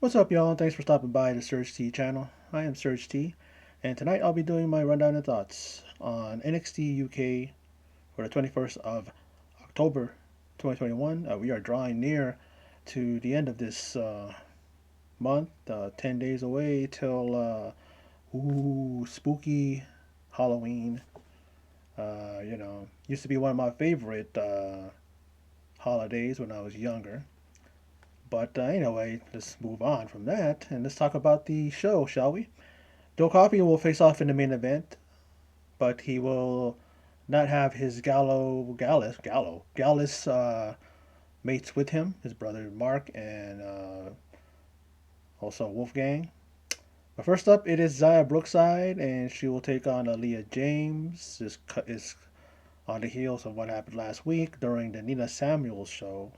What's up, y'all? Thanks for stopping by the Surge T channel. I am Surge T, and tonight I'll be doing my rundown and thoughts on NXT UK for the 21st of October 2021. We are drawing near to the end of this month, 10 days away till spooky Halloween. Used to be one of my favorite holidays when I was younger. But anyway, let's move on from that and let's talk about the show, shall we? Coffey will face off in the main event, but he will not have his Gallus mates with him, his brother Mark and also Wolfgang. But first up, it is Zaya Brookside, and she will take on Aaliyah James. This is on the heels of what happened last week during the Nina Samuels show.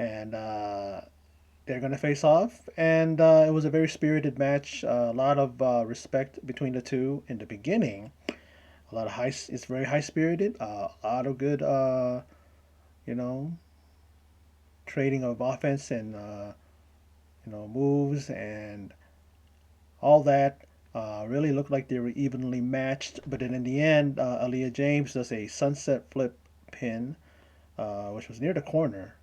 And they're going to face off, and it was a very spirited match. A lot of respect between the two in the beginning. A lot of high. It's very high spirited. A lot of good, you know, trading of offense and moves and all that. Really looked like they were evenly matched. But then in the end, Aaliyah James does a sunset flip pin, which was near the corner,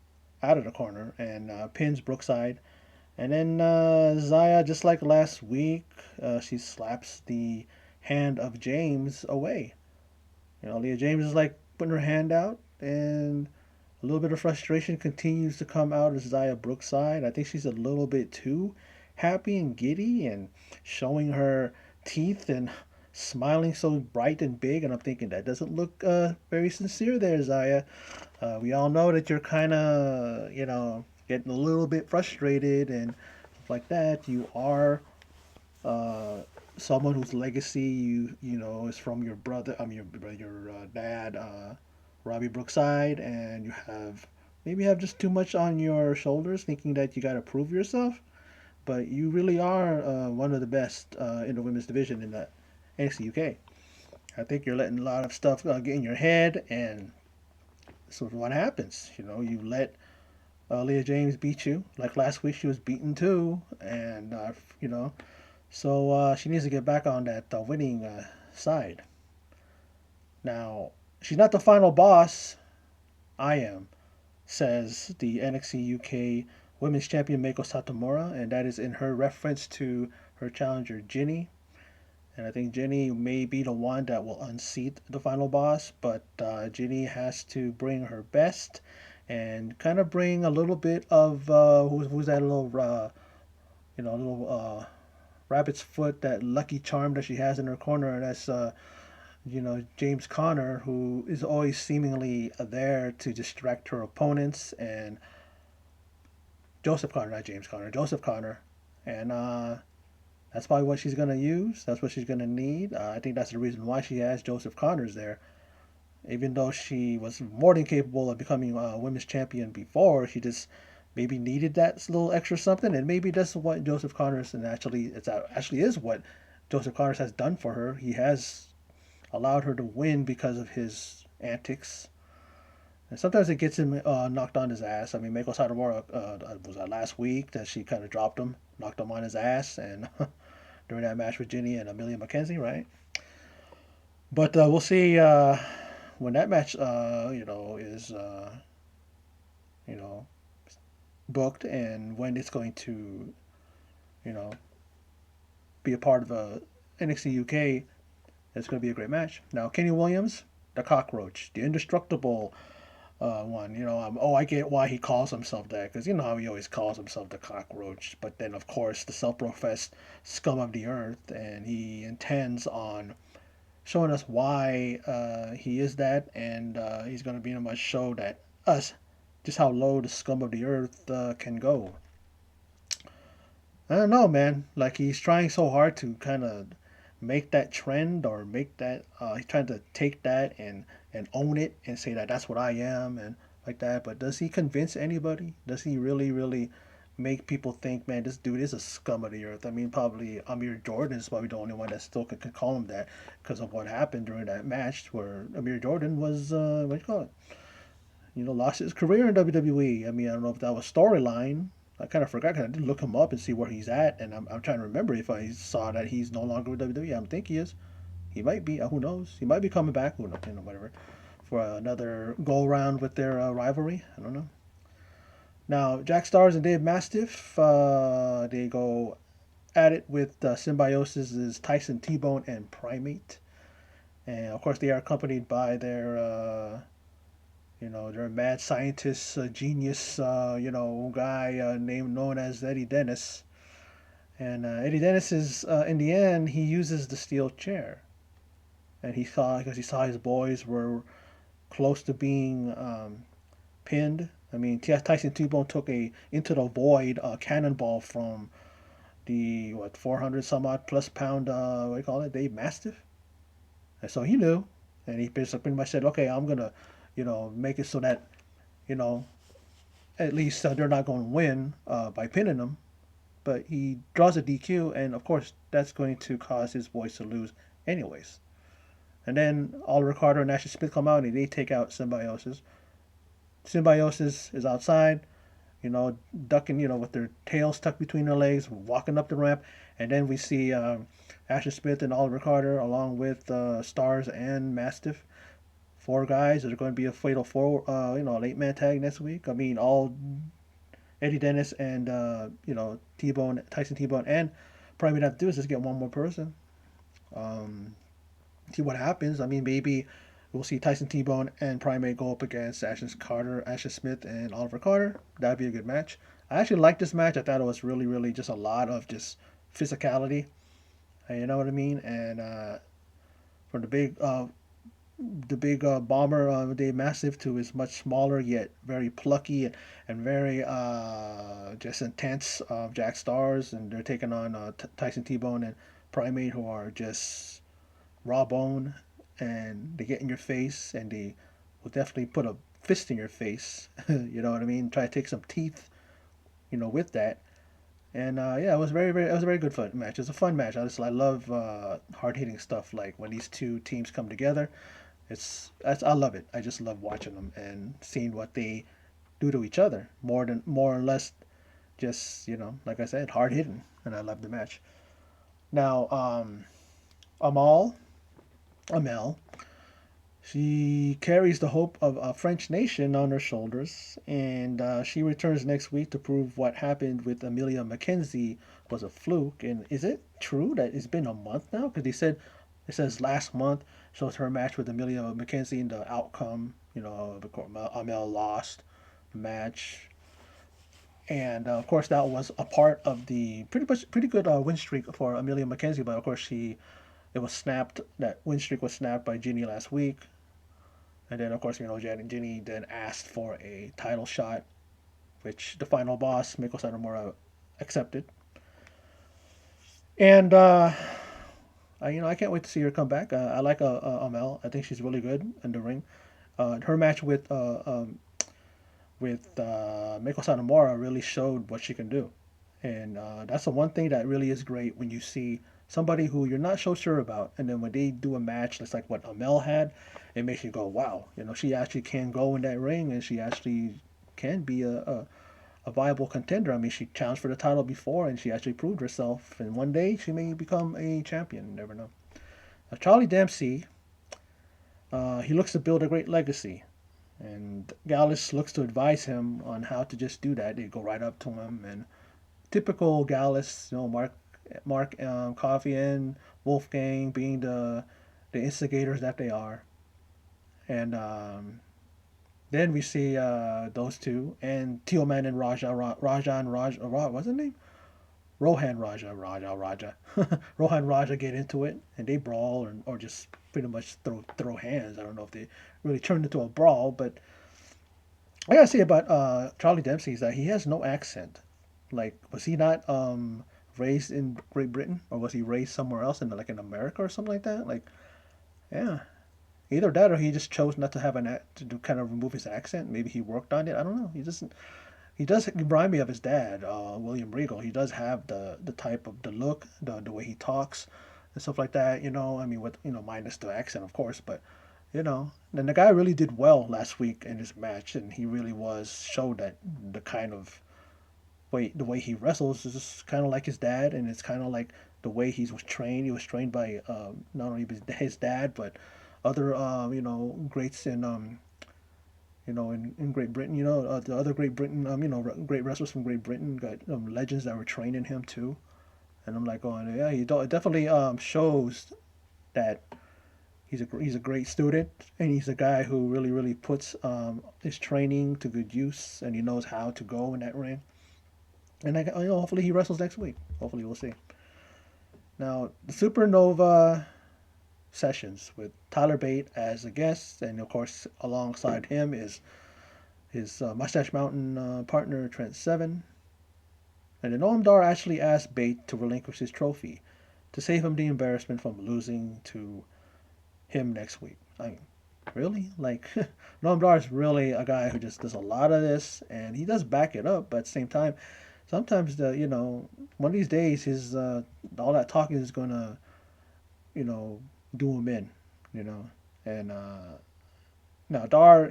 out of the corner, and pins Brookside. And then Zaya, just like last week, she slaps the hand of James away. Leah James is like putting her hand out, and a little bit of frustration continues to come out of Zaya Brookside. I think she's a little bit too happy and giddy and showing her teeth and smiling so bright and big. And I'm thinking that doesn't look very sincere there, Zaya. We all know that you're kind of, getting a little bit frustrated and stuff like that. You are uh, someone whose legacy is from your brother. Your dad, Robbie Brookside, and you have just too much on your shoulders, thinking that you got to prove yourself. But you really are one of the best in the women's division in the NXT UK. I think you're letting a lot of stuff get in your head, and so what happens? You let Leah James beat you. Like last week, she was beaten too, and so she needs to get back on that winning side. Now, she's not the final boss. I am, says the NXT UK Women's Champion Meiko Satomura, and that is in her reference to her challenger Jinny. And I think Jinny may be the one that will unseat the final boss, but Jinny has to bring her best and kind of bring a little bit of who's that little little rabbit's foot, that lucky charm that she has in her corner. That's James Conner, who is always seemingly there to distract her opponents, and Joseph Conner, not James Conner, Joseph Conner, and that's probably what she's gonna use. That's what she's gonna need. I think that's the reason why she has Joseph Connors there. Even though she was more than capable of becoming a women's champion before, she just maybe needed that little extra something, and maybe that's what Joseph Connors and actually is what Joseph Connors has done for her. He has allowed her to win because of his antics. And sometimes it gets him knocked on his ass. I mean, Meiko Satomura was that last week that she kind of dropped him, knocked him on his ass, and during that match with Ginny and Amelia McKenzie, right? But we'll see when that match, is you know booked, and when it's going to, you know, be a part of NXT UK. It's going to be a great match. Now, Kenny Williams, the cockroach, the indestructible one. I get why he calls himself that, because you know how he always calls himself the cockroach. But then, of course, the self-professed scum of the earth, and he intends on showing us why he is that, and he's going to be able to show that us just how low the scum of the earth can go. I don't know, man. Like he's trying so hard to kind of make that trend, or make that he's trying to take that and own it and say that that's what I am and like that. But does he convince anybody? Does he really make people think, man, this dude is a scum of the earth? I mean, probably Amir Jordan is probably the only one that still can call him that because of what happened during that match where Amir Jordan was what do you call it? Lost his career in WWE. I mean, I don't know if that was storyline, I kind of forgot because I didn't look him up and see where he's at, and I'm trying to remember if I saw that he's no longer with WWE. I don't think he is. He might be. Who knows? He might be coming back. Who knows? Whatever. For another go round with their rivalry. I don't know. Now, Jack Stars and Dave Mastiff, they go at it with Symbiosis' Tyson T-Bone and Primate. And of course, they are accompanied by their, their mad scientist, genius, guy named known as Eddie Dennis. And Eddie Dennis is, in the end, he uses the steel chair, and because he saw his boys were close to being pinned. I mean, Tyson T-Bone took a into the void cannonball from the 400 some odd plus pound what do you call it, Dave Mastiff, and so he knew, and he basically pretty much said, okay, I'm gonna, make it so that, you know, at least they're not going to win by pinning them. But he draws a DQ, and of course that's going to cause his boys to lose anyways. And then Oliver Carter and Ashley Smith come out and they take out Symbiosis. Symbiosis is outside, ducking, with their tails tucked between their legs, walking up the ramp. And then we see Ashley Smith and Oliver Carter, along with Stars and Mastiff. Four guys that are going to be a fatal four, late man tag next week. I mean, all Eddie Dennis and, T-Bone, Tyson T-Bone, and probably what have to do is just get one more person. Um, See what happens. I mean, maybe we'll see Tyson T-Bone and Primate go up against Ashley Smith, and Oliver Carter. That'd be a good match. I actually liked this match. I thought it was really, really just a lot of just physicality. You know what I mean? And from the big bomber, Dave Massive, to his much smaller yet very plucky and very just intense Jack Stars, and they're taking on Tyson T-Bone and Primate, who are just raw bone, and they get in your face, and they will definitely put a fist in your face. You know what I mean? Try to take some teeth, with that. And yeah, it was a very good fun match. It was a fun match. I love hard hitting stuff like when these two teams come together. I love it. I just love watching them and seeing what they do to each other, more or less just like I said, hard hitting, and I love the match. Now, Amal Amel, she carries the hope of a French nation on her shoulders, and she returns next week to prove what happened with Amelia McKenzie was a fluke. And is it true that it's been a month now? Because it says last month shows her match with Amelia McKenzie and the outcome. Amel lost the match, and of course that was a part of the pretty good win streak for Amelia McKenzie. But of course it was snapped. That win streak was snapped by Ginny last week. And then, of course, Ginny then asked for a title shot, which the final boss, Miko Satomura, accepted. And, I can't wait to see her come back. I like Amel. I think she's really good in the ring. Her match with Miko Satomura really showed what she can do. And that's the one thing that really is great when you see somebody who you're not so sure about, and then when they do a match that's like what Amel had, it makes you go, wow, she actually can go in that ring, and she actually can be a viable contender. I mean, she challenged for the title before, and she actually proved herself, and one day she may become a champion. You never know. Now, Charlie Dempsey, he looks to build a great legacy. And Gallus looks to advise him on how to just do that. They go right up to him, and typical Gallus, Mark, Coffey, and Wolfgang being the instigators that they are. And then we see those two and Teoman and what's his name? Raja. Rohan Raja get into it, and they brawl, or just pretty much throw hands. I don't know if they really turned into a brawl, but I gotta say about Charlie Dempsey is that he has no accent. Like, was he not raised in Great Britain, or was he raised somewhere else in America or something like that? Like, yeah, either that or he just chose not to have to kind of remove his accent. Maybe he worked on it. I don't know. He does remind me of his dad, William Regal. He does have the type of the look, the way he talks, and stuff like that. I mean, with minus the accent, of course, but and the guy really did well last week in his match, and he really showed that the kind of the way he wrestles is just kind of like his dad, and it's kind of like the way he was trained. He was trained by not only his dad, but other greats in Great Britain. The other Great Britain great wrestlers from Great Britain got legends that were training him too. And I'm like, oh yeah, it definitely shows that he's a great student, and he's a guy who really puts his training to good use, and he knows how to go in that ring. And hopefully he wrestles next week. Hopefully we'll see. Now the Supernova sessions with Tyler Bate as a guest, and of course alongside him is his Mustache Mountain partner Trent Seven. And then Noam Dar actually asked Bate to relinquish his trophy to save him the embarrassment from losing to him next week. I mean, really? Like, Noam Dar is really a guy who just does a lot of this, and he does back it up, but at the same time, sometimes one of these days his all that talking is gonna you know do him in, you know, and now Dar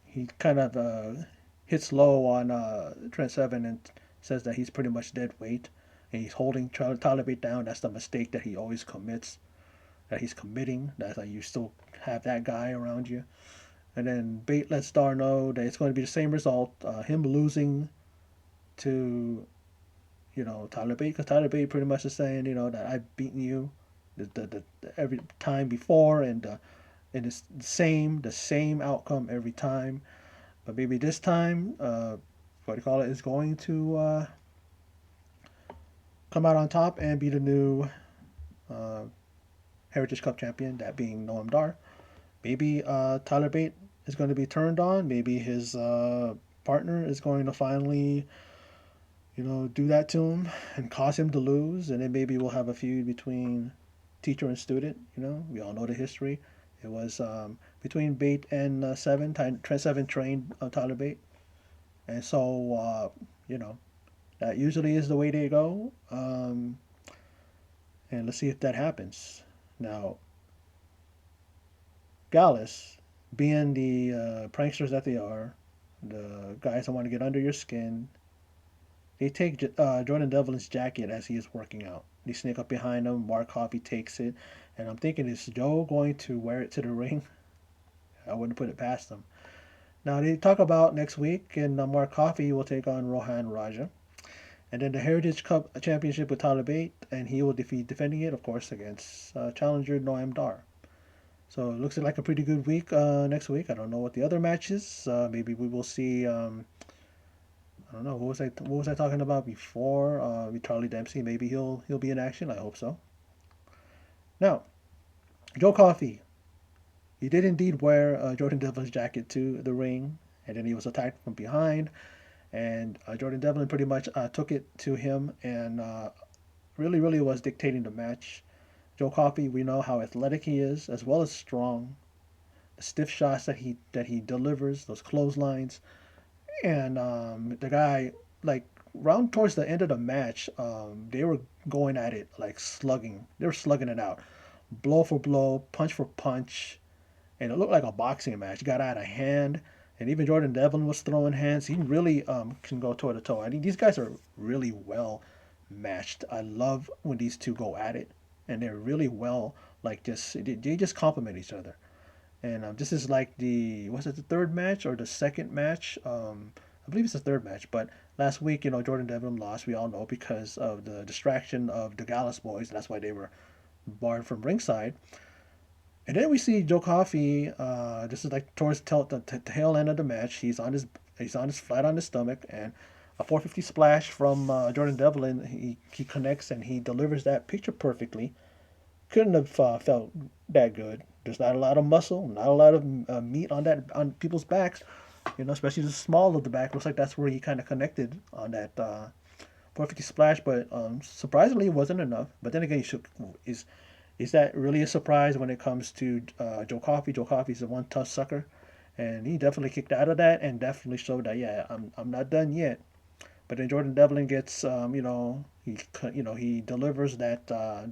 he kind of hits low on Trent Seven and says that he's pretty much dead weight, and he's holding Tyler Bate down. That's the mistake that he always commits, that he's committing. That like, you still have that guy around you. And then Bate lets Dar know that it's going to be the same result, him losing to Tyler Bate, because Tyler Bate pretty much is saying that I've beaten you every time before, and it's the same outcome every time. But maybe this time, what do you call it, is going to come out on top and be the new uh, Heritage Cup champion, that being Noam Dar. Maybe Tyler Bate is going to be turned on. Maybe his partner is going to finally, do that to him and cause him to lose. And then maybe we'll have a feud between teacher and student. We all know the history. It was between Bate and Seven. Trent Seven trained Tyler Bate. And so, that usually is the way they go. And let's see if that happens. Now, Gallus, being the pranksters that they are, the guys that want to get under your skin, they take Jordan Devlin's jacket as he is working out. They sneak up behind him. Mark Coffey takes it, and I'm thinking, is Joe going to wear it to the ring? I wouldn't put it past them. Now they talk about next week, and Mark Coffey will take on Rohan Raja, and then the Heritage Cup Championship with Tyler Bate, and he will defending it, of course, against challenger Noam Dar. So it looks like a pretty good week next week. I don't know what the other matches. Maybe we will see. I don't know. What was I talking about before? With Charlie Dempsey. Maybe he'll be in action. I hope so. Now, Joe Coffey. He did indeed wear Jordan Devlin's jacket to the ring, and then he was attacked from behind. And Jordan Devlin pretty much took it to him and really was dictating the match. Joe Coffey, we know how athletic he is, as well as strong. The stiff shots that he delivers, those clotheslines, and the guy, like, round towards the end of the match, they were going at it like slugging. They were slugging it out, blow for blow, punch for punch, and it looked like a boxing match. It got out of hand, and even Jordan Devlin was throwing hands. He really can go toe to toe. I think these guys are really well matched. I love when these two go at it, and they're really well, like, they just complement each other. And this is like was it the third match or the second match? I believe it's the third match. But last week, Jordan Devlin lost. We all know because of the distraction of the Gallus boys. That's why they were barred from ringside. And then we see Joe Coffey. This is like towards the tail end of the match. He's flat on his stomach, and a 450 splash from Jordan Devlin. He connects and he delivers that picture perfectly. Couldn't have felt that good. There's not a lot of muscle, not a lot of meat on people's backs. Especially the small of the back. Looks like that's where he kind of connected on that 450 splash, but surprisingly, it wasn't enough. But then again, is that really a surprise when it comes to Joe Coffey? Joe Coffey's a one tough sucker, and he definitely kicked out of that and definitely showed that, yeah, I'm not done yet. But then Jordan Devlin gets he delivers that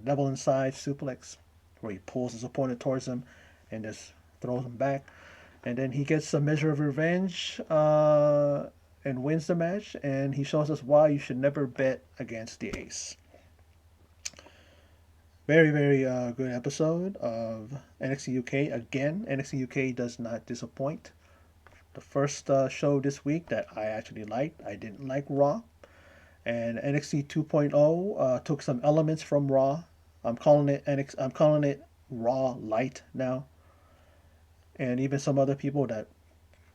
double inside suplex where he pulls his opponent towards him and just throws him back. And then he gets a measure of revenge and wins the match, and he shows us why you should never bet against the Ace. Very, very good episode of NXT UK. Again, NXT UK does not disappoint. The first show this week that I actually liked, I didn't like Raw. And NXT 2.0 took some elements from Raw. I'm calling it Raw Light now. And even some other people that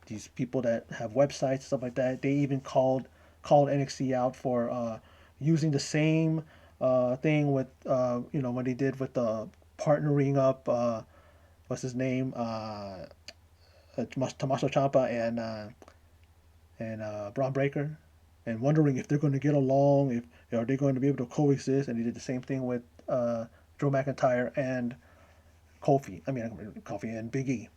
these people that have websites stuff like that, they even called NXT out for using the same thing with when they did with the partnering up what's his name Tommaso Ciampa and Braun Breaker, and wondering if they're going to get along, if are they going to be able to coexist. And they did the same thing with Drew McIntyre and Coffey and Big E.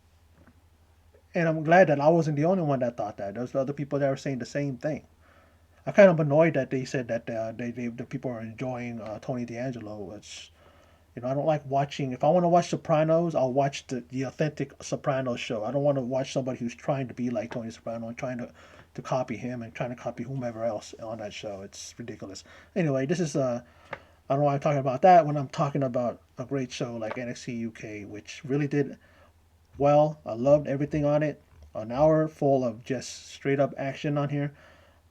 And I'm glad that I wasn't the only one that thought that. There's other people that were saying the same thing. I'm kind of annoyed that they said that the people are enjoying Tony D'Angelo. Which I don't like watching. If I want to watch Sopranos, I'll watch the authentic Sopranos show. I don't want to watch somebody who's trying to be like Tony Soprano and trying to copy him and trying to copy whomever else on that show. It's ridiculous. Anyway, this is I don't know why I'm talking about that when I'm talking about a great show like NXT UK, which really did well. I loved everything on it. An hour full of just straight up action on here.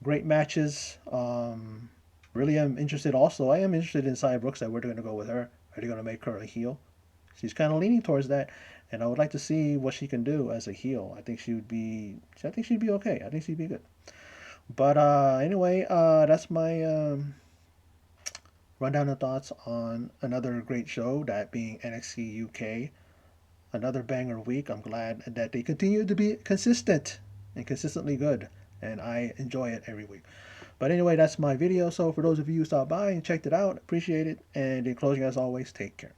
Great matches. Really am interested also. I am interested in Cy Brooks, that where they're going to go with her. Are they going to make her a heel? She's kind of leaning towards that, and I would like to see what she can do as a heel. I think she would be. I think she'd be okay. I think she'd be good. But anyway, that's my rundown of thoughts on another great show, that being NXT UK. Another banger week. I'm glad that they continue to be consistent and consistently good, and I enjoy it every week. But anyway, that's my video. So for those of you who stopped by and checked it out, appreciate it. And in closing, as always, take care.